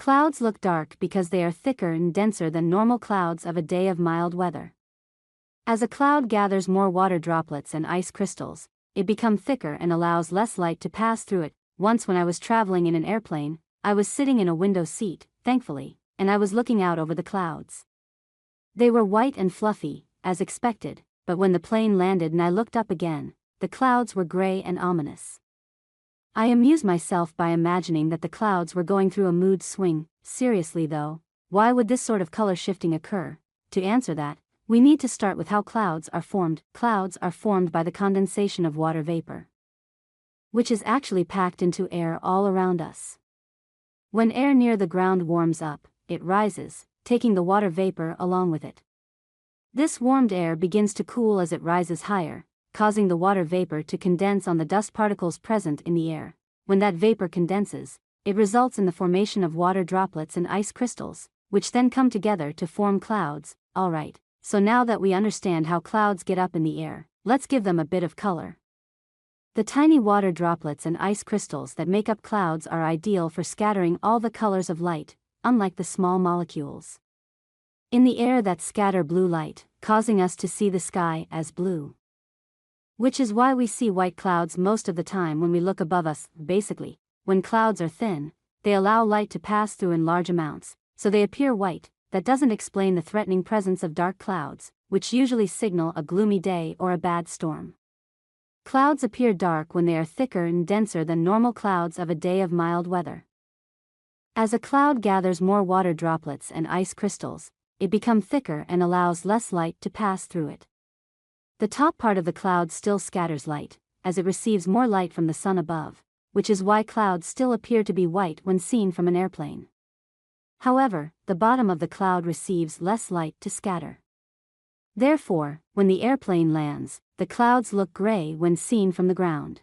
Clouds look dark because they are thicker and denser than normal clouds of a day of mild weather. As a cloud gathers more water droplets and ice crystals, it becomes thicker and allows less light to pass through it. Once when I was traveling in an airplane, I was sitting in a window seat, thankfully, and I was looking out over the clouds. They were white and fluffy, as expected, but when the plane landed and I looked up again, the clouds were gray and ominous. I amused myself by imagining that the clouds were going through a mood swing. Seriously though, why would this sort of color shifting occur? To answer that, we need to start with how clouds are formed. Clouds are formed by the condensation of water vapor, which is actually packed into air all around us. When air near the ground warms up, it rises, taking the water vapor along with it. This warmed air begins to cool as it rises higher, causing the water vapor to condense on the dust particles present in the air. When that vapor condenses, it results in the formation of water droplets and ice crystals, which then come together to form clouds. Alright, so now that we understand how clouds get up in the air, let's give them a bit of color. The tiny water droplets and ice crystals that make up clouds are ideal for scattering all the colors of light, unlike the small molecules in the air that scatter blue light, causing us to see the sky as blue. Which is why we see white clouds most of the time when we look above us. Basically, when clouds are thin, they allow light to pass through in large amounts, so they appear white. That doesn't explain the threatening presence of dark clouds, which usually signal a gloomy day or a bad storm. Clouds appear dark when they are thicker and denser than normal clouds of a day of mild weather. As a cloud gathers more water droplets and ice crystals, it becomes thicker and allows less light to pass through it. The top part of the cloud still scatters light, as it receives more light from the sun above, which is why clouds still appear to be white when seen from an airplane. However, the bottom of the cloud receives less light to scatter. Therefore, when the airplane lands, the clouds look gray when seen from the ground.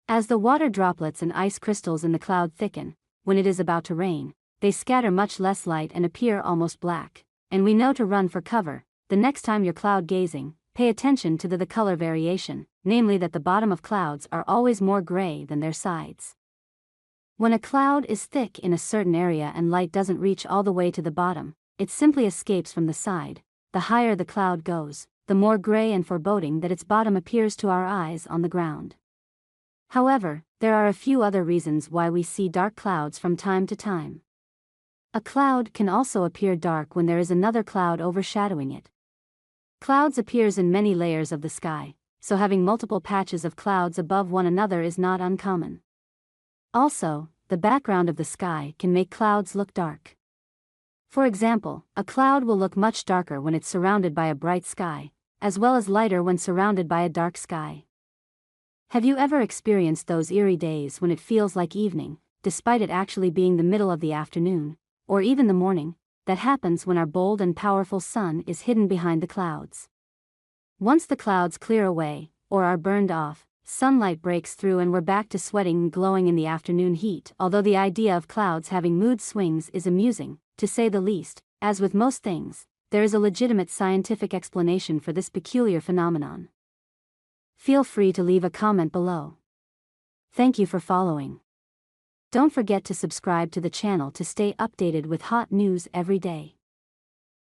As the water droplets and ice crystals in the cloud thicken, when it is about to rain, they scatter much less light and appear almost black, and we know to run for cover. The next time you're cloud gazing, pay attention to the color variation, namely that the bottom of clouds are always more gray than their sides. When a cloud is thick in a certain area and light doesn't reach all the way to the bottom, it simply escapes from the side. The higher the cloud goes, the more gray and foreboding that its bottom appears to our eyes on the ground. However, there are a few other reasons why we see dark clouds from time to time. A cloud can also appear dark when there is another cloud overshadowing it. Clouds appears in many layers of the sky, so having multiple patches of clouds above one another is not uncommon. Also, the background of the sky can make clouds look dark. For example, a cloud will look much darker when it's surrounded by a bright sky, as well as lighter when surrounded by a dark sky. Have you ever experienced those eerie days when it feels like evening, despite it actually being the middle of the afternoon, or even the morning? That happens when our bold and powerful sun is hidden behind the clouds. Once the clouds clear away, or are burned off, sunlight breaks through and we're back to sweating and glowing in the afternoon heat. Although the idea of clouds having mood swings is amusing, to say the least, as with most things, there is a legitimate scientific explanation for this peculiar phenomenon. Feel free to leave a comment below. Thank you for following. Don't forget to subscribe to the channel to stay updated with hot news every day.